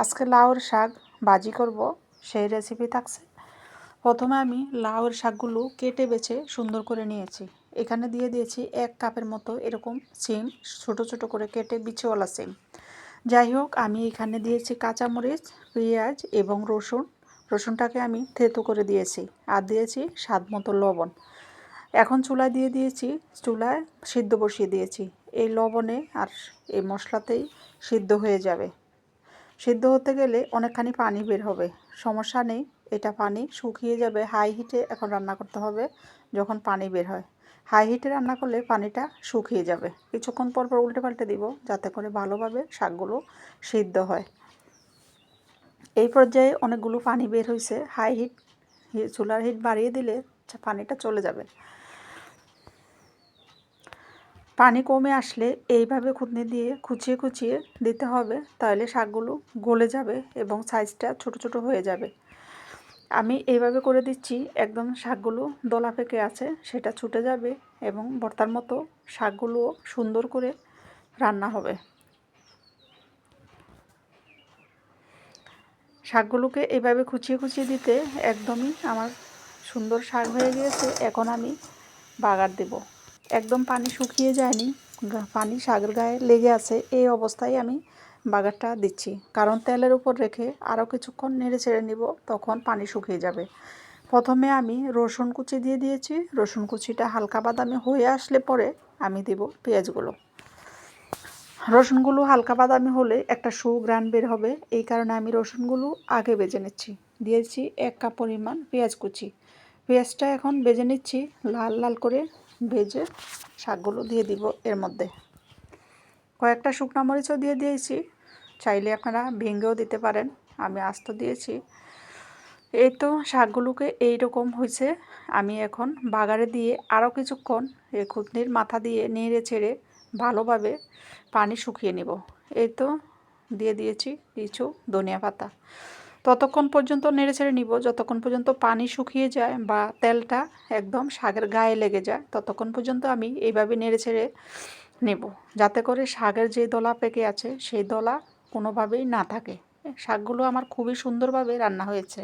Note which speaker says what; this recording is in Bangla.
Speaker 1: আজকে লাউর শাক ভাজি করব, সেই রেসিপি থাকছে। প্রথমে আমি লাউর শাকগুলো কেটে বেছে সুন্দর করে নিয়েছি। এখানে দিয়ে দিয়েছি 1 কাপের মতো এরকম সিম, ছোট ছোট করে কেটে বিচিওয়ালা সিম। যাই হোক, আমি এখানে দিয়েছি কাঁচামরিচ, পেঁয়াজ এবং রসুনটাকে আমি থেতো করে দিয়েছি, আর দিয়েছি স্বাদ মতো লবণ। এখন চুলায় দিয়ে দিয়েছি, চুলায় সিদ্ধ বসিয়ে দিয়েছি। এই লবণে আর এই মশলাতেই সিদ্ধ হয়ে যাবে। সিদ্ধ হতে গেলে অনেকখানি পানি বের হবে, সমস্যা নেই, এটা পানি শুকিয়ে যাবে। হাই হিটে এখন রান্না করতে হবে। যখন পানি বের হয়, হাই হিটে রান্না করলে পানিটা শুকিয়ে যাবে। কিছুক্ষণ পর পর উল্টে পাল্টে দিব, যাতে করে ভালোভাবে শাকগুলো সিদ্ধ হয়। এই পর্যায়ে অনেকগুলো পানি বের হয়েছে। হাই হিট, চুলার হিট বাড়িয়ে দিলে পানিটা চলে যাবে। পানি কমে আসলে এইভাবে খুন্তি দিয়ে খুঁচিয়ে খুঁচিয়ে দিতে হবে, তাহলে শাকগুলো গলে যাবে এবং সাইজটা ছোট ছোট হয়ে যাবে। আমি এইভাবে করে দিচ্ছি, একদম শাকগুলো দলা পেকে আছে সেটা ছুটে যাবে এবং ভর্তার মতো শাকগুলো সুন্দর করে রান্না হবে। শাকগুলোকে এইভাবে খুঁচিয়ে খুঁচিয়ে দিতে একদমই আমার সুন্দর শাক হয়ে গিয়েছে। এখন আমি বাগার দেব। একদম পানি শুকিয়ে যায়নি, পানি শাকের গায়ে লেগে আছে। এই অবস্থায় আমি বাগারটা দিচ্ছি, কারণ তেলের উপর রেখে আরও কিছুক্ষণ নেড়ে ছেড়ে নিব, তখন পানি শুকিয়ে যাবে। প্রথমে আমি রসুন কুচি দিয়ে দিয়েছি। রসুন কুচিটা হালকা বাদামি হয়ে আসলে পরে আমি দেব পেঁয়াজগুলো। রসুনগুলো হালকা বাদামি হলে একটা সুঘ্রাণ বের হবে, এই কারণে আমি রসুনগুলো আগে ভেজে নিচ্ছি। দিয়েছি 1 কাপ পরিমাণ পেঁয়াজ কুচি। পেঁয়াজটা এখন ভেজে নিচ্ছি, লাল লাল করে ভেজে শাকগুলো দিয়ে দিব এর মধ্যে। কয়েকটা শুকনো মরিচও দিয়ে দিয়েছি, চাইলে আপনারা ভেঙেও দিতে পারেন, আমি আস্ত দিয়েছি। এই তো শাকগুলোকে এইরকম হয়েছে। আমি এখন বাগারে দিয়ে আরও কিছুক্ষণ এই খুন্তির মাথা দিয়ে নেড়ে ছেড়ে ভালোভাবে পানি শুকিয়ে নেব। এই তো দিয়ে দিয়েছি কিছু ধনিয়া পাতা। ততক্ষণ পর্যন্ত নেড়ে ছেড়ে নিব যতক্ষণ পর্যন্ত পানি শুকিয়ে যায় বা তেলটা একদম শাকের গায়ে লেগে যায়, ততক্ষণ পর্যন্ত আমি এইভাবে নেড়ে ছেড়ে নেব, যাতে করে শাকের যে দলা পেকে আছে সেই দলা কোনোভাবেই না থাকে। শাকগুলো আমার খুবই সুন্দরভাবে রান্না হয়েছে।